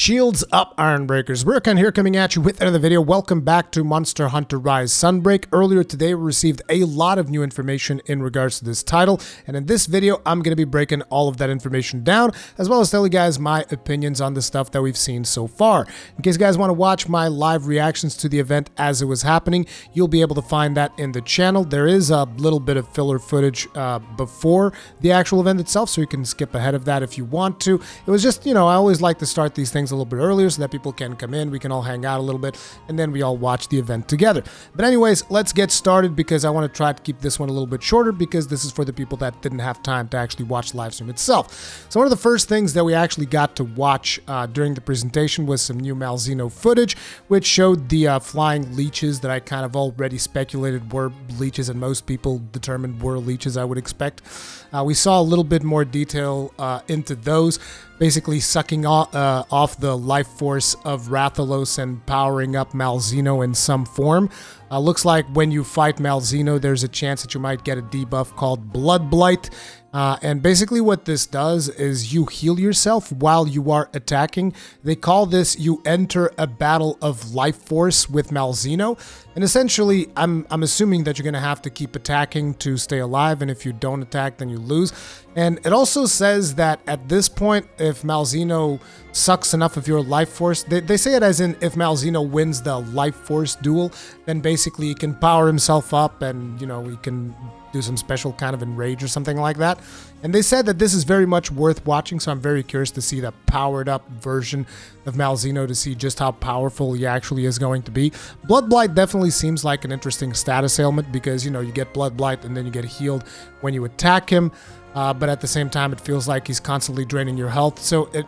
Shields up, Ironbreakers. Rurikhan here coming at you with another video. Welcome back to Monster Hunter Rise Sunbreak. Earlier today, we received a lot of new information in regards to this title, and in this video, I'm going to be breaking all of that information down, as well as telling you guys my opinions on the stuff that we've seen so far. In case you guys want to watch my live reactions to the event as it was happening, you'll be able to find that in the channel. There is a little bit of filler footage before the actual event itself, so you can skip ahead of that if you want to. It was just, I always like to start these things a little bit earlier so that people can come in, we can all hang out a little bit, and then we all watch the event together. But anyways, let's get started because I want to try to keep this one a little bit shorter because this is for the people that didn't have time to actually watch the live stream itself. So one of the first things that we actually got to watch during the presentation was some new Malzeno footage, which showed the flying leeches that I kind of already speculated were leeches and most people determined were leeches, I would expect. We saw a little bit more detail into those, basically sucking off the life force of Rathalos and powering up Malzeno in some form. Looks like when you fight Malzeno, there's a chance that you might get a debuff called Blood Blight. And basically what this does is you heal yourself while you are attacking. They call this you enter a battle of life force with Malzeno. And essentially, I'm assuming that you're going to have to keep attacking to stay alive. And if you don't attack, then you lose. And it also says that at this point, if Malzeno sucks enough of your life force, they say it as in if Malzeno wins the life force duel, then basically he can power himself up and, he can do some special kind of enrage or something like that. And they said that this is very much worth watching, so I'm very curious to see the powered up version of Malzeno to see just how powerful he actually is going to be. Blood Blight definitely seems like an interesting status ailment because, you get Blood Blight and then you get healed when you attack him. But at the same time, it feels like he's constantly draining your health. So it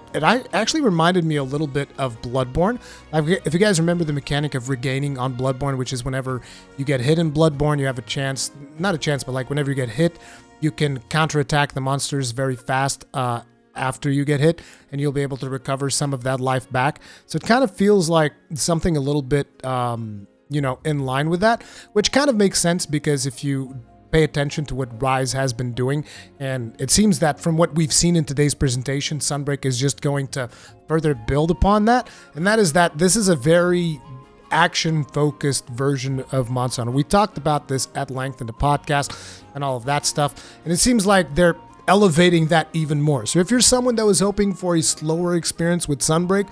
actually reminded me a little bit of Bloodborne. If you guys remember the mechanic of regaining on Bloodborne, which is whenever you get hit in Bloodborne, you have a chance, not a chance, but like whenever you get hit, you can counterattack the monsters very fast after you get hit, and you'll be able to recover some of that life back. So it kind of feels like something a little bit, in line with that, which kind of makes sense because if you pay attention to what Rise has been doing, and it seems that from what we've seen in today's presentation, Sunbreak is just going to further build upon that, and that is that this is a very action-focused version of Monster Hunter. We talked about this at length in the podcast and all of that stuff, and it seems like they're elevating that even more. So if you're someone that was hoping for a slower experience with Sunbreak,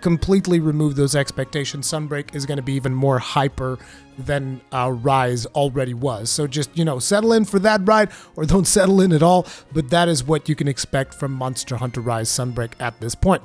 completely remove those expectations. Sunbreak is going to be even more hyper than Rise already was. So just, settle in for that ride or don't settle in at all. But that is what you can expect from Monster Hunter Rise Sunbreak at this point.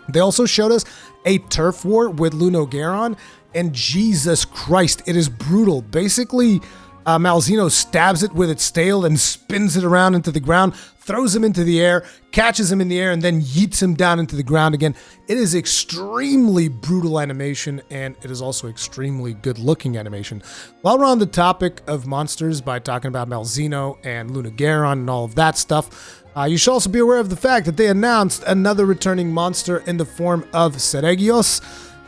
They also showed us a turf war with Lunogaron, and Jesus Christ, it is brutal. Basically, Malzeno stabs it with its tail and spins it around into the ground, throws him into the air, catches him in the air, and then yeets him down into the ground again. It is extremely brutal animation, and it is also extremely good-looking animation. While we're on the topic of monsters, by talking about Malzeno and Lunogaron and all of that stuff, you should also be aware of the fact that they announced another returning monster in the form of Seregios,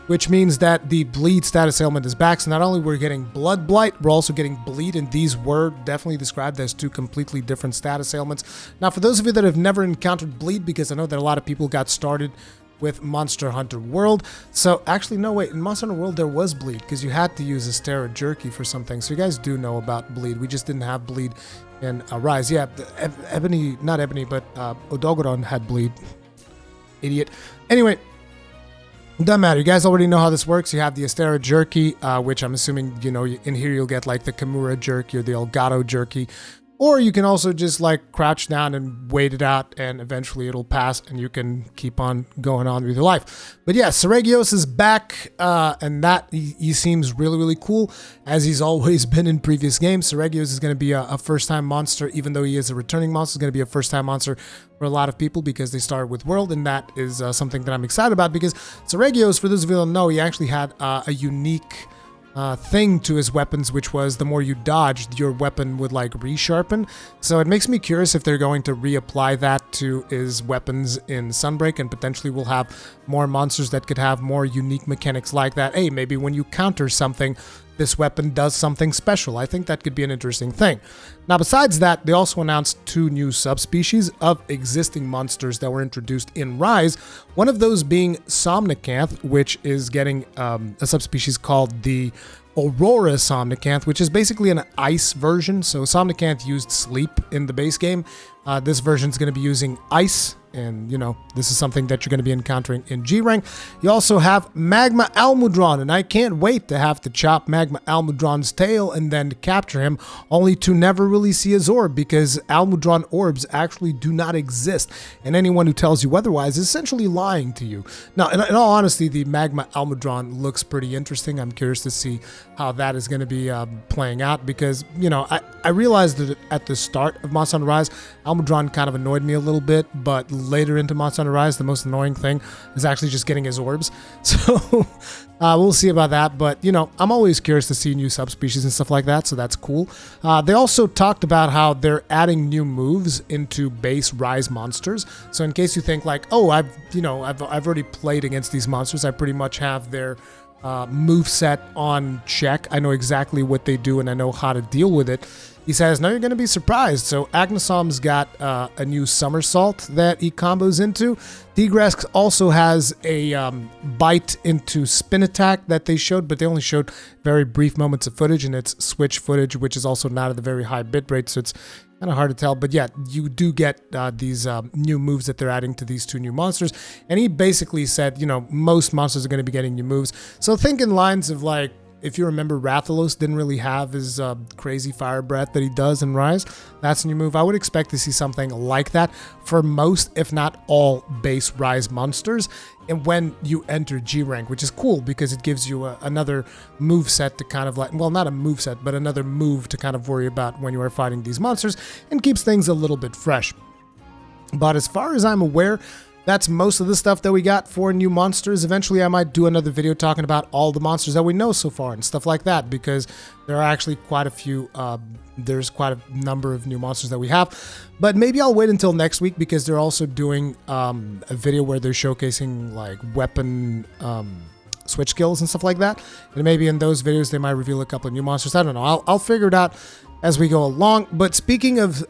which means that the bleed status ailment is back. So not only we're getting Blood Blight, we're also getting bleed, and these were definitely described as two completely different status ailments. Now, for those of you that have never encountered bleed, because I know that a lot of people got started with Monster Hunter World. So actually, no, wait, in Monster Hunter World there was bleed because you had to use Astera Jerky for something. So you guys do know about bleed. We just didn't have bleed in Rise. Yeah, Ebony, not Ebony, but Odogoron had bleed. Idiot. Anyway, doesn't matter. You guys already know how this works. You have the Astera Jerky, which I'm assuming, in here you'll get like the Kimura Jerky or the Elgato Jerky. Or you can also just crouch down and wait it out, and eventually it'll pass and you can keep on going on with your life. But yeah, Seregios is back, and that he seems really, really cool, as he's always been in previous games. Seregios is going to be a first-time monster, even though he is a returning monster. He's going to be a first-time monster for a lot of people because they started with World, and that is something that I'm excited about because Seregios, for those of you who don't know, he actually had a unique thing to his weapons, which was the more you dodged, your weapon would resharpen. So it makes me curious if they're going to reapply that to his weapons in Sunbreak, and potentially we'll have more monsters that could have more unique mechanics like that. Hey, maybe when you counter something, this weapon does something special. I think that could be an interesting thing. Now, besides that, they also announced 2 new subspecies of existing monsters that were introduced in Rise. One of those being Somnacanth, which is getting a subspecies called the Aurora Somnacanth, which is basically an ice version. So Somnacanth used sleep in the base game. This version is going to be using ice, and you know, this is something that you're going to be encountering in G rank. You also have Magma Almudron, and I can't wait to have to chop Magma Almudron's tail and then capture him, only to never really see his orb, because Almudron orbs actually do not exist, and anyone who tells you otherwise is essentially lying to you. Now, in all honesty, the Magma Almudron looks pretty interesting. I'm curious to see how that is going to be playing out, because, you know, I realized that at the start of Monster Hunter Rise, Almudron kind of annoyed me a little bit, but later into Monster Hunter Rise, the most annoying thing is actually just getting his orbs. So we'll see about that, but, you know, I'm always curious to see new subspecies and stuff like that, so that's cool. They also talked about how they're adding new moves into base Rise monsters. So in case you think like, oh, I've already played against these monsters, I pretty much have their move set on check. I know exactly what they do and I know how to deal with it. He says, no, you're going to be surprised. So Agnesom's got a new somersault that he combos into. Tigresk also has a bite into spin attack that they showed, but they only showed very brief moments of footage, and it's switch footage, which is also not at a very high bitrate, so it's kind of hard to tell. But yeah, you do get these new moves that they're adding to these 2 new monsters. And he basically said, you know, most monsters are going to be getting new moves. So think in lines of like, if you remember, Rathalos didn't really have his crazy fire breath that he does in Rise. That's a new move. I would expect to see something like that for most, if not all, base Rise monsters. And when you enter G rank, which is cool because it gives you another move set to kind of like, well, not a move set, but another move to kind of worry about when you are fighting these monsters, and keeps things a little bit fresh. But as far as I'm aware, that's most of the stuff that we got for new monsters. Eventually, I might do another video talking about all the monsters that we know so far and stuff like that, because there are actually quite a few, there's quite a number of new monsters that we have. But maybe I'll wait until next week, because they're also doing a video where they're showcasing like weapon switch skills and stuff like that. And maybe in those videos, they might reveal a couple of new monsters. I don't know. I'll figure it out as we go along. But speaking of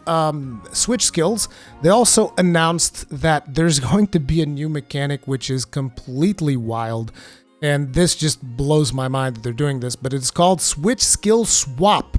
switch skills, they also announced that there's going to be a new mechanic which is completely wild, and this just blows my mind that they're doing this, but it's called switch skill swap.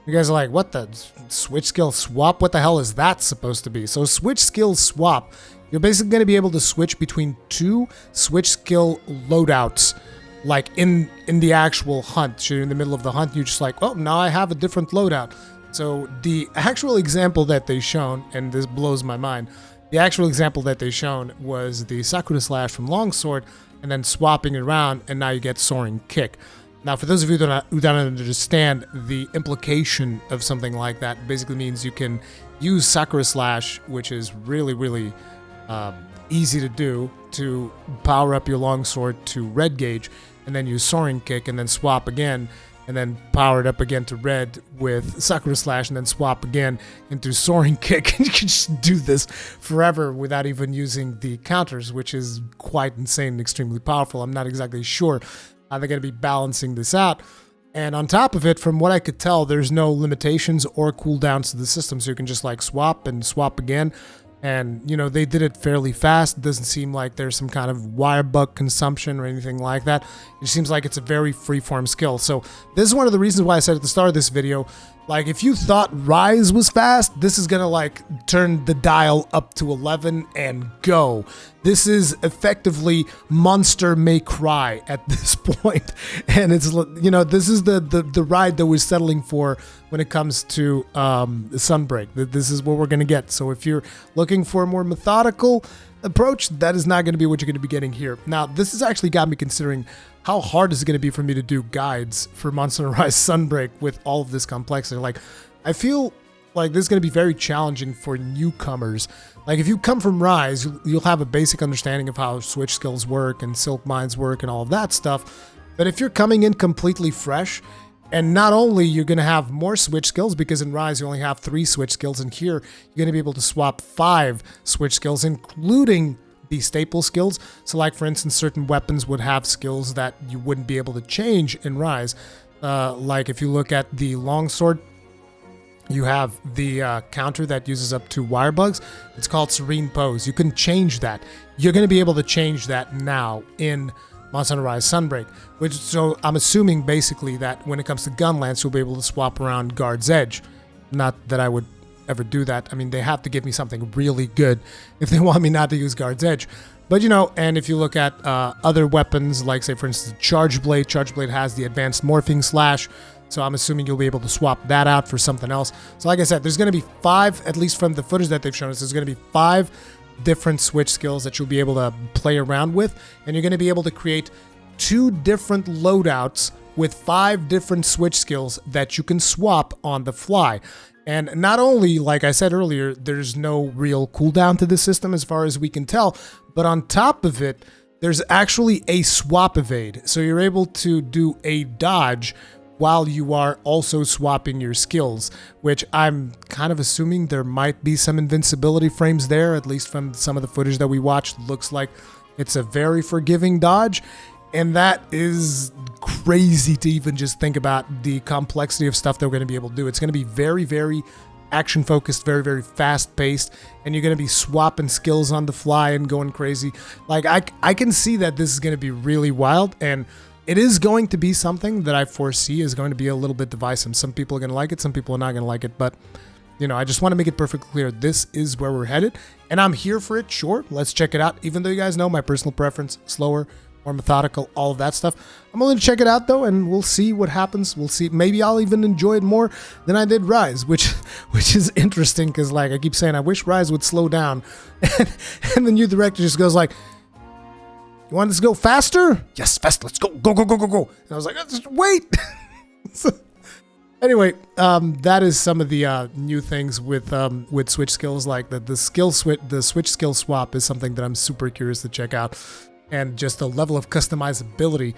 You guys are like, what the switch skill swap? What the hell is that supposed to be? So switch skill swap, you're basically going to be able to switch between 2 switch skill loadouts, like in the actual hunt. So you're in the middle of the hunt, you're just like, oh, now I have a different loadout. So the actual example that they shown, and this blows my mind, the actual example that they shown was the Sakura Slash from Longsword, and then swapping it around, and now you get Soaring Kick. Now, for those of you who don't understand the implication of something like that, basically means you can use Sakura Slash, which is really, really easy to do, to power up your Longsword to red gauge, and then use Soaring Kick, and then swap again, and then power it up again to red with Sakura Slash, and then swap again into Soaring Kick. And you can just do this forever without even using the counters, which is quite insane and extremely powerful. I'm not exactly sure how they're going to be balancing this out. And on top of it, from what I could tell, there's no limitations or cooldowns to the system, so you can just like swap and swap again. And, you know, they did it fairly fast. It doesn't seem like there's some kind of wire bug consumption or anything like that. It seems like it's a very freeform skill. So this is one of the reasons why I said at the start of this video, like, if you thought Rise was fast, this is gonna like turn the dial up to 11 and go. This is effectively Monster May Cry at this point. And it's, you know, this is the ride that we're settling for when it comes to Sunbreak. This is what we're gonna get. So if you're looking for a more methodical approach, that is not going to be what you're going to be getting here. Now, this has actually got me considering how hard is it going to be for me to do guides for Monster Hunter Rise Sunbreak with all of this complexity. Like, I feel like this is going to be very challenging for newcomers. Like, if you come from Rise, you'll have a basic understanding of how switch skills work and Silkbinds work and all of that stuff. But if you're coming in completely fresh, and not only you're going to have more switch skills, because in Rise you only have 3 switch skills, and here you're going to be able to swap 5 switch skills, including the staple skills. So like, for instance, certain weapons would have skills that you wouldn't be able to change in Rise. Like if you look at the longsword, you have the counter that uses up 2 wire bugs. It's called Serene Pose. You can change that. You're going to be able to change that now in Monster Hunter Rise Sunbreak. So I'm assuming basically that when it comes to gun lance, you'll be able to swap around Guard's Edge. Not that I would ever do that. I mean, they have to give me something really good if they want me not to use Guard's Edge. But, you know, and if you look at other weapons, like, say, for instance, Charge Blade has the Advanced Morphing Slash, so I'm assuming you'll be able to swap that out for something else. So like I said, there's going to be 5, at least from the footage that they've shown us, there's going to be 5 different switch skills that you'll be able to play around with, and you're going to be able to create 2 different loadouts with 5 different switch skills that you can swap on the fly. And not only, like I said earlier, there's no real cooldown to this system as far as we can tell, but on top of it, there's actually a swap evade. So you're able to do a dodge while you are also swapping your skills, which I'm kind of assuming there might be some invincibility frames there, at least from some of the footage that we watched. Looks like it's a very forgiving dodge. And that is crazy to even just think about the complexity of stuff that we're going to be able to do. It's going to be very, very action-focused, very, very fast-paced, and you're going to be swapping skills on the fly and going crazy. Like, I can see that this is going to be really wild, and it is going to be something that I foresee is going to be a little bit divisive. Some people are going to like it, some people are not going to like it, but, you know, I just want to make it perfectly clear. This is where we're headed, and I'm here for it, sure. Let's check it out, even though you guys know my personal preference, slower, more methodical, all of that stuff. I'm only to check it out though, and we'll see what happens. We'll see. Maybe I'll even enjoy it more than I did Rise, which is interesting because, like, I keep saying I wish Rise would slow down, and the new director just goes like, "You want this to go faster? Yes, fast. Let's go, go, go, go, go, go." And I was like, "Just wait." So, anyway, that is some of the new things with switch skills. Like the switch skill swap is something that I'm super curious to check out. And just the level of customizability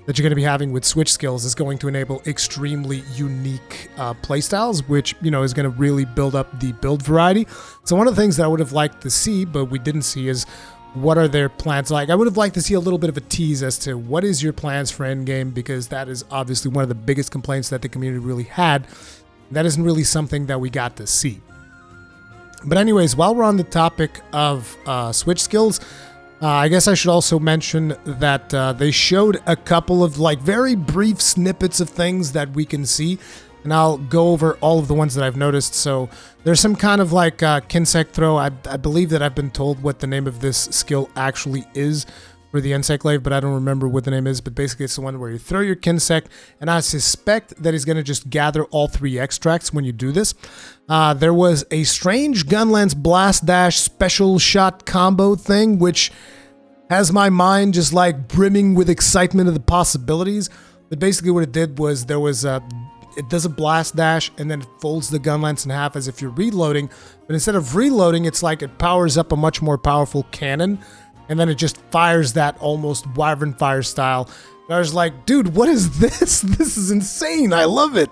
that you're going to be having with switch skills is going to enable extremely unique playstyles, which, you know, is going to really build up the build variety. So one of the things that I would have liked to see, but we didn't see, is what are their plans like. I would have liked to see a little bit of a tease as to what is your plans for endgame, because that is obviously one of the biggest complaints that the community really had. That isn't really something that we got to see. But anyways, while we're on the topic of switch skills, I guess I should also mention that they showed a couple of, like, very brief snippets of things that we can see, and I'll go over all of the ones that I've noticed. So there's some kind of like Kinsect throw. I believe that I've been told what the name of this skill actually is for the Encyclave, but I don't remember what the name is. But basically it's the one where you throw your Kinsect, and I suspect that he's going to just gather all 3 extracts when you do this. There was a strange Gunlance Blast Dash special shot combo thing, which has my mind just like brimming with excitement of the possibilities. But basically what it did was it does a blast dash and then it folds the gun lance in half as if you're reloading. But instead of reloading, it's like it powers up a much more powerful cannon, and then it just fires that almost Wyvern fire style. And I was like, dude, what is this? This is insane. I love it.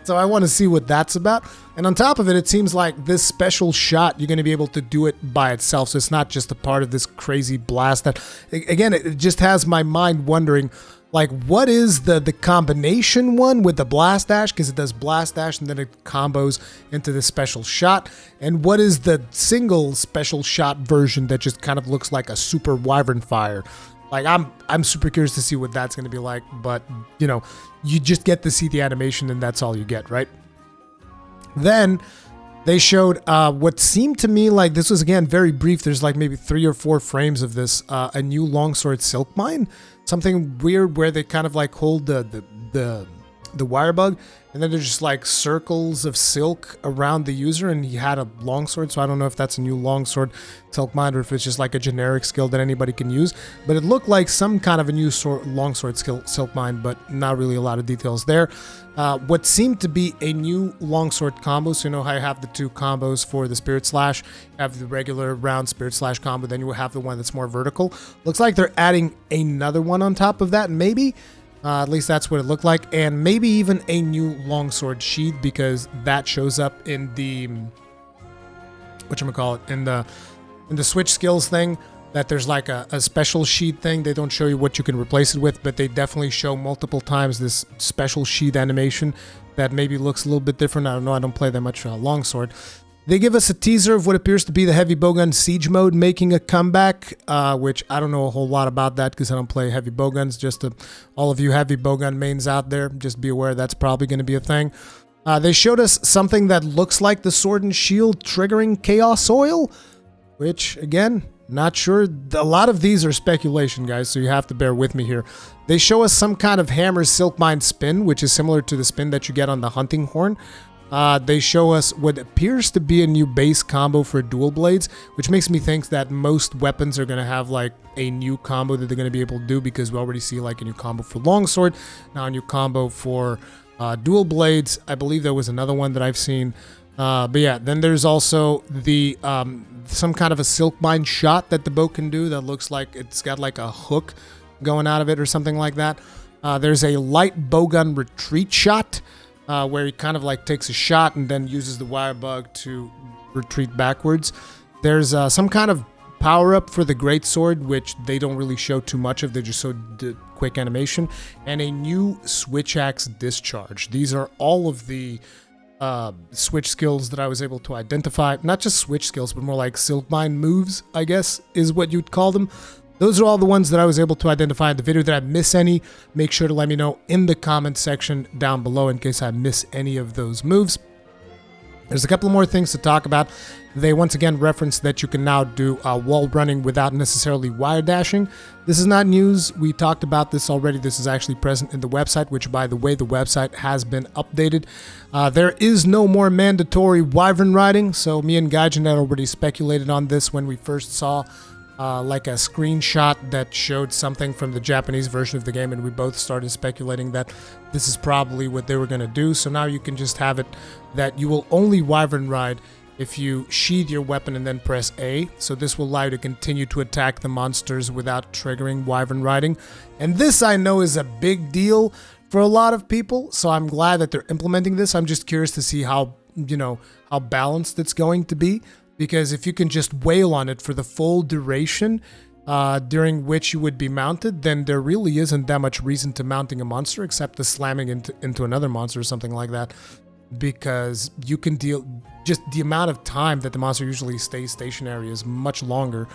So I want to see what that's about. And on top of it, it seems like this special shot, you're going to be able to do it by itself. So it's not just a part of this crazy blast. That, again, it just has my mind wondering, like, what is the combination one with the blast dash? Because it does blast dash and then it combos into this special shot. And what is the single special shot version that just kind of looks like a super Wyvern fire? Like, I'm super curious to see what that's going to be like, but, you know, you just get to see the animation and that's all you get, right? Then they showed what seemed to me like, this was, again, very brief. There's like maybe 3 or 4 frames of this, a new longsword Silkbind. Something weird where they kind of like hold the wire bug, and then there's just like circles of silk around the user, and he had a longsword, so I don't know if that's a new longsword Silkbind or if it's just like a generic skill that anybody can use. But it looked like some kind of a new longsword skill Silkbind, but not really a lot of details there. What seemed to be a new longsword combo, so you know how you have the 2 combos for the Spirit Slash, you have the regular round Spirit Slash combo, then you have the one that's more vertical. Looks like they're adding another one on top of that, maybe. At least that's what it looked like, and maybe even a new longsword sheath, because that shows up in the whatchamacallit, in the switch skills thing. that there's like a special sheet thing. They don't show you what you can replace it with, but they definitely show multiple times this special sheet animation that maybe looks a little bit different. I don't know, I don't play that much longsword. They give us a teaser of what appears to be the heavy bowgun siege mode making a comeback, which I don't know a whole lot about that because I don't play heavy bowguns. Just to all of you heavy bowgun mains out there, just be aware that's probably going to be a thing. They showed us something that looks like the sword and shield triggering chaos oil, which again, not sure. A lot of these are speculation, guys, so you have to bear with me here. They show us some kind of hammer Silkbind spin, which is similar to the spin that you get on the hunting horn. They show us what appears to be a new base combo for dual blades, which makes me think that most weapons are going to have like a new combo that they're going to be able to do, because we already see like a new combo for longsword, now a new combo for dual blades. I believe there was another one that I've seen. But yeah, then there's also the some kind of a Silkbind shot that the bow can do that looks like it's got like a hook going out of it or something like that. There's a light bowgun retreat shot where he kind of like takes a shot and then uses the wire bug to retreat backwards. There's some kind of power-up for the greatsword, which they don't really show too much of. They just show the quick animation. And a new switch axe discharge. These are all of the switch skills that I was able to identify. Not just switch skills, but more like Silkbind moves, I guess, is what you'd call them. Those are all the ones that I was able to identify in the video. Did I miss any? Make sure to let me know in the comment section down below in case I miss any of those moves. There's a couple more things to talk about. They once again reference that you can now do wall running without necessarily wire dashing. This is not news. We talked about this already. This is actually present in the website, which, by the way, the website has been updated. There is no more mandatory wyvern riding, so me and Gaijin had already speculated on this when we first saw like a screenshot that showed something from the Japanese version of the game, and we both started speculating that this is probably what they were going to do. So now you can just have it that you will only wyvern ride if you sheath your weapon and then press A. So this will allow you to continue to attack the monsters without triggering wyvern riding. And this, I know, is a big deal for a lot of people, so I'm glad that they're implementing this. I'm just curious to see how, you know, how balanced it's going to be. Because if you can just wail on it for the full duration during which you would be mounted, then there really isn't that much reason to mounting a monster except the slamming into another monster or something like that. Because you can deal, just the amount of time that the monster usually stays stationary is much longer.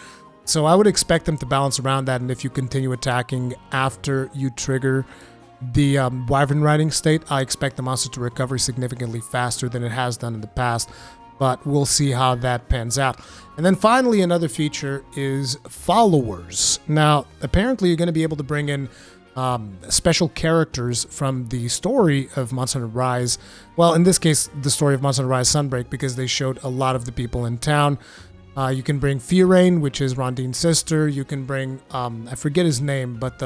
So I would expect them to balance around that, and if you continue attacking after you trigger the wyvern riding state, I expect the monster to recover significantly faster than it has done in the past. But we'll see how that pans out. And then finally, another feature is followers. Now, apparently you're going to be able to bring in special characters from the story of Monster Hunter Rise. Well, in this case, the story of Monster Hunter Rise Sunbreak, because they showed a lot of the people in town. You can bring Fiorraine, which is Rondine's sister. You can bring, I forget his name, but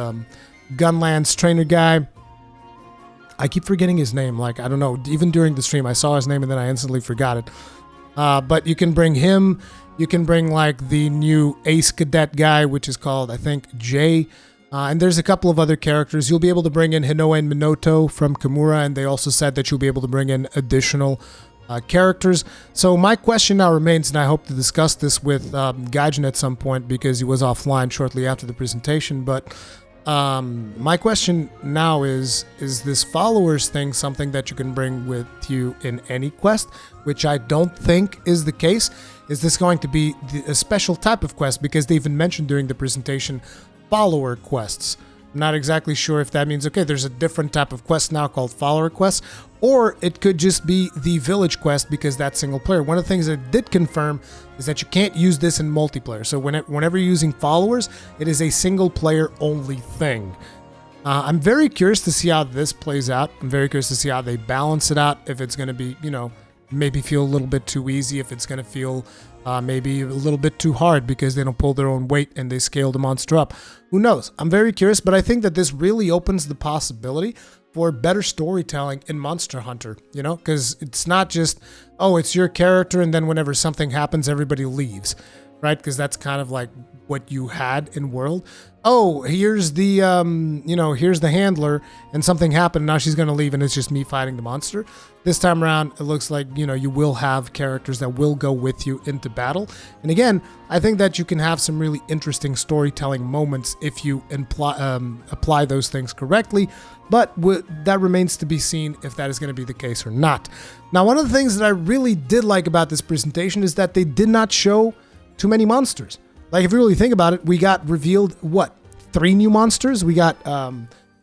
Gunland's trainer guy. I keep forgetting his name. Like, I don't know, even during the stream, I saw his name and then I instantly forgot it. But you can bring him. You can bring like the new Ace Cadet guy, which is called, I think, Jay. And there's a couple of other characters. You'll be able to bring in Hinoe and Minoto from Kimura, and they also said that you'll be able to bring in additional characters. So my question now remains, and I hope to discuss this with Gaijin at some point because he was offline shortly after the presentation, but my question now is this followers thing something that you can bring with you in any quest, which I don't think is the case? Is this going to be a special type of quest? Because they even mentioned during the presentation follower quests. I'm not exactly sure if that means, okay, there's a different type of quest now called follower quests, or it could just be the village quest because that's single player. One of the things that it did confirm is that you can't use this in multiplayer. So whenever you're using followers, it is a single player only thing. I'm very curious to see how this plays out. I'm very curious to see how they balance it out. If it's going to be, you know, maybe feel a little bit too easy. If it's going to feel maybe a little bit too hard because they don't pull their own weight and they scale the monster up. Who knows? I'm very curious, but I think that this really opens the possibility for better storytelling in Monster Hunter, you know, because it's not just, oh, it's your character and then whenever something happens, everybody leaves. right? Because that's kind of like what you had in World. Oh, here's the, here's the handler, and something happened, now she's going to leave, and it's just me fighting the monster. This time around, it looks like, you will have characters that will go with you into battle. And again, I think that you can have some really interesting storytelling moments if you apply those things correctly, but that remains to be seen if that is going to be the case or not. Now, one of the things that I really did like about this presentation is that they did not show too many monsters. Like, if you really think about it, we got revealed, what, 3 new monsters? We got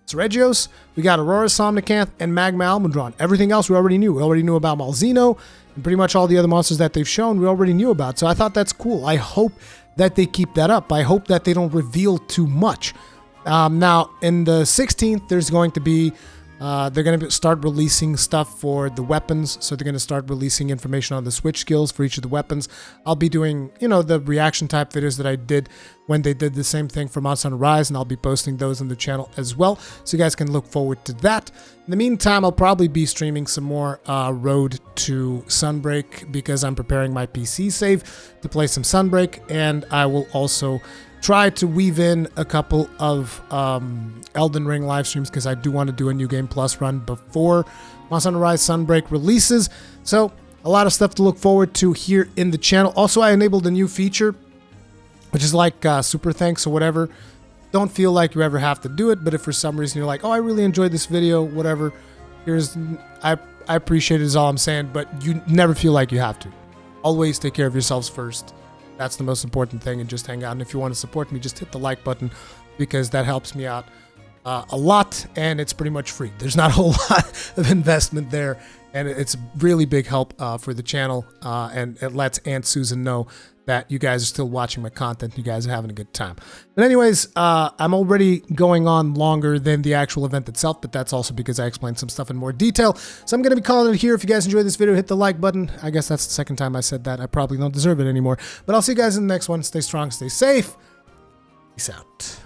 Seregios, we got Aurora Somnacanth, and Magma Almudron. Everything else we already knew. We already knew about Malzeno, and pretty much all the other monsters that they've shown we already knew about. So I thought that's cool. I hope that they keep that up. I hope that they don't reveal too much. Now, in the 16th, there's going to be... they're going to start releasing stuff for the weapons, so they're going to start releasing information on the switch skills for each of the weapons. I'll be doing, the reaction type videos that I did when they did the same thing for Monster Hunter Rise, and I'll be posting those on the channel as well, so you guys can look forward to that. In the meantime, I'll probably be streaming some more Road to Sunbreak, because I'm preparing my PC save to play some Sunbreak, and I will also try to weave in a couple of Elden Ring live streams, because I do want to do a New Game Plus run before Monster Hunter Rise Sunbreak releases. So a lot of stuff to look forward to here in the channel. Also, I enabled a new feature, which is like super thanks or whatever. Don't feel like you ever have to do it, but if for some reason you're like, oh, I really enjoyed this video, whatever, I appreciate it is all I'm saying, but you never feel like you have to. Always take care of yourselves first. That's the most important thing, and just hang out. And if you want to support me, just hit the like button, because that helps me out a lot, and it's pretty much free. There's not a whole lot of investment there, and it's really big help for the channel, and it lets Aunt Susan know that you guys are still watching my content. You guys are having a good time. But anyways, I'm already going on longer than the actual event itself, but that's also because I explained some stuff in more detail. So I'm going to be calling it here. If you guys enjoyed this video, hit the like button. I guess that's the second time I said that. I probably don't deserve it anymore. But I'll see you guys in the next one. Stay strong, stay safe. Peace out.